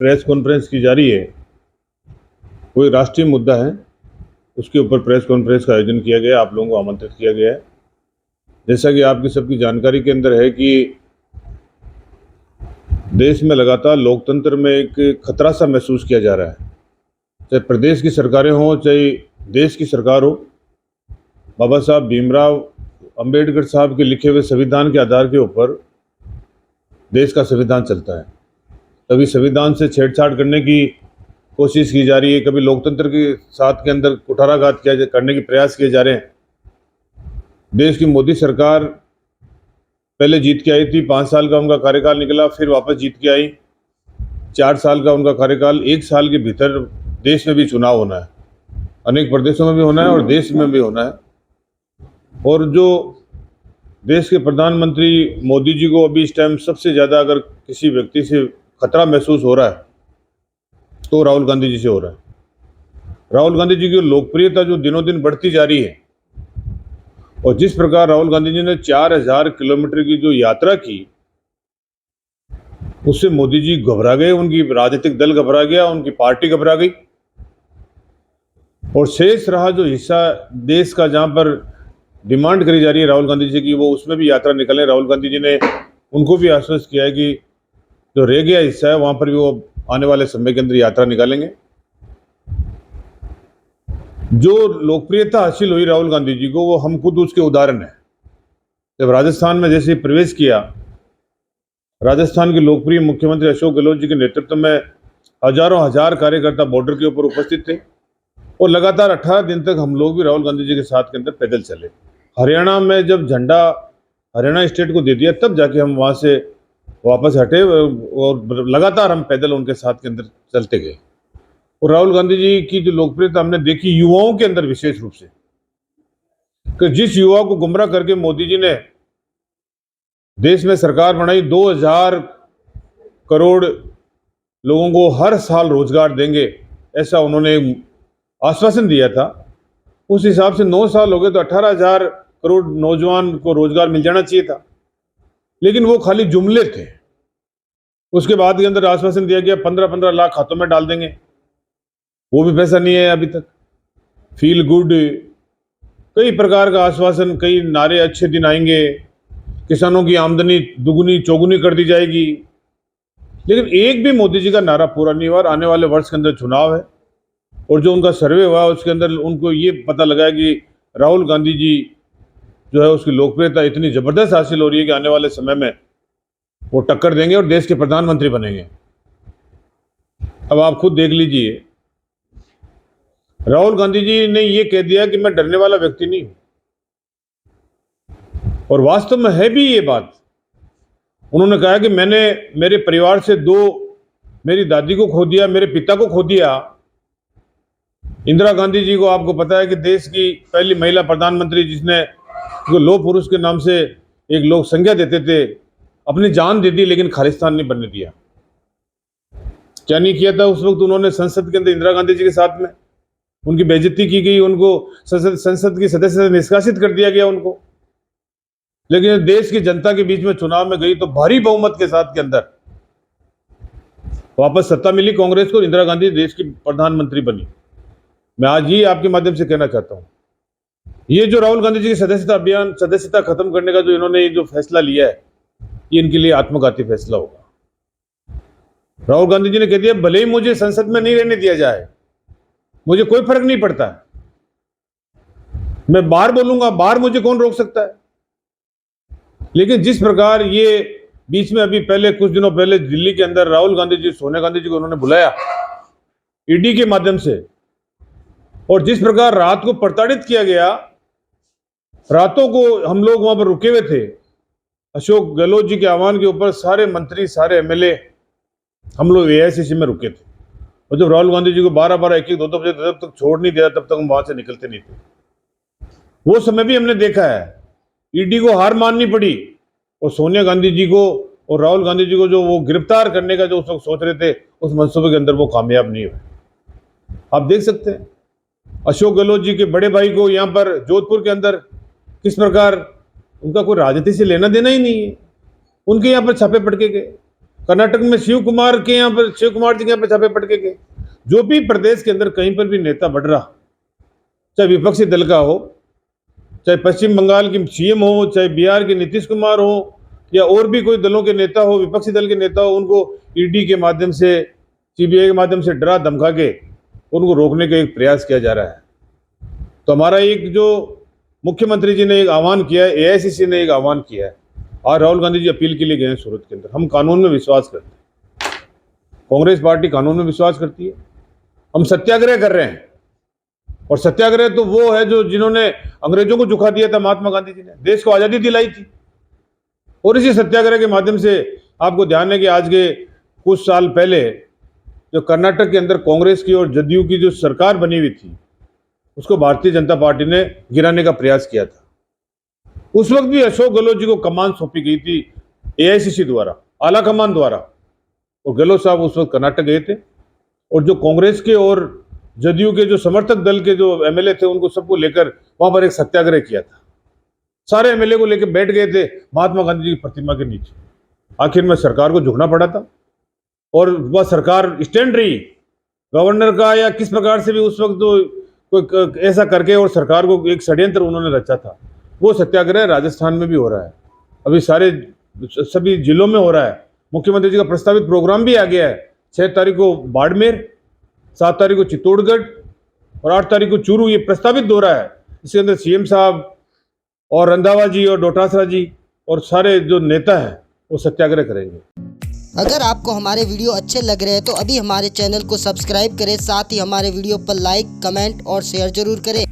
Press conference की जा रही है, कोई राष्ट्रीय मुद्दा है, उसके ऊपर प्रेस कॉन्फ्रेंस का आयोजन किया गया, आप लोगों को आमंत्रित किया गया है। जैसा कि आपकी सबकी जानकारी के अंदर है कि देश में लगातार लोकतंत्र में एक खतरा सा महसूस किया जा रहा है। चाहे प्रदेश की सरकारें हों, चाहे देश की सरकार हो, बाबा साहब भीमराव अंबेडकर साहब के लिखे हुए संविधान के आधार के ऊपर देश का संविधान चलता है। कभी संविधान से छेड़छाड़ करने की कोशिश की जा रही है, कभी लोकतंत्र के साथ के अंदर कुठाराघात करने के प्रयास किए जा रहे हैं। देश की मोदी सरकार पहले जीत के आई थी, 5 साल का उनका कार्यकाल निकला, फिर वापस जीत के आई, 4 साल का उनका कार्यकाल। 1 साल के भीतर देश में भी चुनाव होना है, अनेक प्रदेशों में भी होना है और देश में भी होना है। और जो देश के प्रधानमंत्री मोदी जी को अभी इस टाइम सबसे ज़्यादा अगर किसी व्यक्ति से खतरा महसूस हो रहा है तो राहुल गांधी जी से हो रहा है। राहुल गांधी जी की लोकप्रियता जो दिनों दिन बढ़ती जा रही है, और जिस प्रकार राहुल गांधी जी ने 4000 किलोमीटर की जो यात्रा की, उससे मोदी जी घबरा गए, उनकी राजनीतिक दल घबरा गया, उनकी पार्टी घबरा गई। और शेष रहा जो हिस्सा देश का जहां पर डिमांड करी जा रही है राहुल गांधी जी की, वो उसमें भी यात्रा निकले। राहुल गांधी जी ने उनको भी आश्वस्त किया है कि जो रह गया हिस्सा है वहां पर भी वो आने वाले समय के अंदर यात्रा निकालेंगे। जो लोकप्रियता हासिल हुई राहुल गांधी जी को, वो हम खुद उसके उदाहरण है। जब राजस्थान में जैसे प्रवेश किया, राजस्थान के लोकप्रिय मुख्यमंत्री अशोक गहलोत जी के नेतृत्व में हजारों हजार कार्यकर्ता बॉर्डर के ऊपर उपस्थित थे और लगातार 18 दिन तक हम लोग भी राहुल गांधी जी के साथ के अंदर पैदल चले। हरियाणा में जब झंडा हरियाणा स्टेट को दे दिया, तब जाके हम वहां से वापस हटे और लगातार हम पैदल उनके साथ के अंदर चलते गए। और राहुल गांधी जी की जो लोकप्रियता हमने देखी युवाओं के अंदर विशेष रूप से, कि जिस युवा को गुमराह करके मोदी जी ने देश में सरकार बनाई, 2000 करोड़ लोगों को हर साल रोजगार देंगे, ऐसा उन्होंने आश्वासन दिया था। उस हिसाब से 9 साल हो गए तो 18,000 करोड़ नौजवान को रोजगार मिल जाना चाहिए था, लेकिन वो खाली जुमले थे। उसके बाद के अंदर आश्वासन दिया गया 15-15 लाख खातों में डाल देंगे, वो भी पैसा नहीं है अभी तक। फील गुड, कई प्रकार का आश्वासन, कई नारे, अच्छे दिन आएंगे, किसानों की आमदनी दुगुनी चौगुनी कर दी जाएगी, लेकिन एक भी मोदी जी का नारा पूरा नहीं हुआ। आने वाले वर्ष के अंदर चुनाव है और जो उनका सर्वे हुआ उसके अंदर उनको ये पता लगा कि राहुल गांधी जी जो है उसकी लोकप्रियता इतनी जबरदस्त हासिल हो रही है कि आने वाले समय में वो टक्कर देंगे और देश के प्रधानमंत्री बनेंगे। अब आप खुद देख लीजिए, राहुल गांधी जी ने ये कह दिया कि मैं डरने वाला व्यक्ति नहीं हूं, और वास्तव में है भी ये बात। उन्होंने कहा कि मैंने मेरे परिवार से 2, मेरी दादी को खो दिया, मेरे पिता को खो दिया। इंदिरा गांधी जी को आपको पता है कि देश की पहली महिला प्रधानमंत्री, जिसने जो लौह पुरुष के नाम से एक लोग संज्ञा देते थे, अपनी जान दे दी लेकिन खालिस्तान नहीं बनने दिया। क्या नहीं किया था उस वक्त उन्होंने संसद के अंदर इंदिरा गांधी जी के साथ में? उनकी बेइज्जती की गई, उनको संसद की सदस्य से निष्कासित कर दिया गया उनको। लेकिन देश की जनता के बीच में चुनाव में गई तो भारी बहुमत के साथ के अंदर वापस सत्ता मिली कांग्रेस को, इंदिरा गांधी देश की प्रधानमंत्री बनी। मैं आज ये आपके माध्यम से कहना चाहता हूं, ये जो राहुल गांधी जी की सदस्यता अभियान, सदस्यता खत्म करने का जो इन्होंने जो फैसला लिया है, ये इनके लिए आत्मघाती फैसला होगा। राहुल गांधी जी ने कह दिया भले ही मुझे संसद में नहीं रहने दिया जाए, मुझे कोई फर्क नहीं पड़ता, मैं बाहर बोलूंगा, बाहर मुझे कौन रोक सकता है। लेकिन जिस प्रकार ये बीच में अभी पहले कुछ दिनों पहले दिल्ली के अंदर राहुल गांधी जी, सोनिया गांधी जी को उन्होंने बुलाया ईडी के माध्यम से, और जिस प्रकार रात को प्रताड़ित किया गया, रातों को हम लोग वहां पर रुके हुए थे। अशोक गहलोत जी के आह्वान के ऊपर सारे मंत्री, सारे एमएलए हम लोग एआईसीसी में रुके थे, और जब राहुल गांधी जी को 12-12, 1-1, 2-2 बजे तब तक छोड़ नहीं दिया, तब तक हम वहां से निकलते नहीं थे। वो समय भी हमने देखा है, ईडी को हार माननी पड़ी और सोनिया गांधी जी को और राहुल गांधी जी को जो वो गिरफ्तार करने का जो उस वक्त सोच रहे थे, उस मंसूबे के अंदर वो कामयाब नहीं हुए। आप देख सकते हैं अशोक गहलोत जी के बड़े भाई को यहाँ पर जोधपुर के अंदर किस प्रकार, उनका कोई राजनीति से लेना देना ही नहीं है, उनके यहाँ पर छापे पड़के गए। कर्नाटक में शिव कुमार जी के यहाँ पे छापे पटके गए। जो भी प्रदेश के अंदर कहीं पर भी नेता बढ़ रहा, चाहे विपक्षी दल का हो, चाहे पश्चिम बंगाल की सीएम हो, चाहे बिहार के नीतीश कुमार हो, या और भी कोई दलों के नेता हो, विपक्षी दल के नेता हो, उनको ईडी के माध्यम से, सीबीआई के माध्यम से डरा धमका के उनको रोकने का एक प्रयास किया जा रहा है। तो हमारा एक जो मुख्यमंत्री जी ने एक आह्वान किया है, एआईसीसी ने एक आह्वान किया है, और राहुल गांधी जी अपील के लिए गए हैं सूरत के अंदर। हम कानून में विश्वास करते हैं, कांग्रेस पार्टी कानून में विश्वास करती है। हम सत्याग्रह कर रहे हैं, और सत्याग्रह तो वो है जो जिन्होंने अंग्रेजों को झुका दिया था, महात्मा गांधी जी ने देश को आजादी दिलाई थी। और इसी सत्याग्रह के माध्यम से आपको ध्यान है कि आज के कुछ साल पहले जो कर्नाटक के अंदर कांग्रेस की और जदयू की जो सरकार बनी हुई थी, उसको भारतीय जनता पार्टी ने गिराने का प्रयास किया था। उस वक्त भी अशोक गहलोत जी को कमान सौंपी गई थी एआईसीसी द्वारा, आला कमान द्वारा। और गहलोत साहब उस वक्त कर्नाटक गए थे, और जो कांग्रेस के और जदयू के जो समर्थक दल के जो एमएलए थे, उनको सबको लेकर वहां पर एक सत्याग्रह किया था। सारे एमएलए को लेकर बैठ गए थे महात्मा गांधी जी की प्रतिमा के नीचे। आखिर में सरकार को झुकना पड़ा था, और वह सरकार स्टैंड रही गवर्नर का, या किस प्रकार से भी उस वक्त तो कोई ऐसा करके, और सरकार को एक षड्यंत्र उन्होंने रचा था। वो सत्याग्रह राजस्थान में भी हो रहा है, अभी सभी जिलों में हो रहा है। मुख्यमंत्री जी का प्रस्तावित प्रोग्राम भी आ गया है। 6 तारीख को बाड़मेर, 7 तारीख को चित्तौड़गढ़ और 8 तारीख को चूरू, ये प्रस्तावित दौरा है। इसके अंदर सीएम साहब और रंधावा जी और डोटासरा जी और सारे जो नेता हैं वो सत्याग्रह करेंगे। अगर आपको हमारे वीडियो अच्छे लग रहे हैं तो अभी हमारे चैनल को सब्सक्राइब करें, साथ ही हमारे वीडियो पर लाइक, कमेंट और शेयर जरूर करें।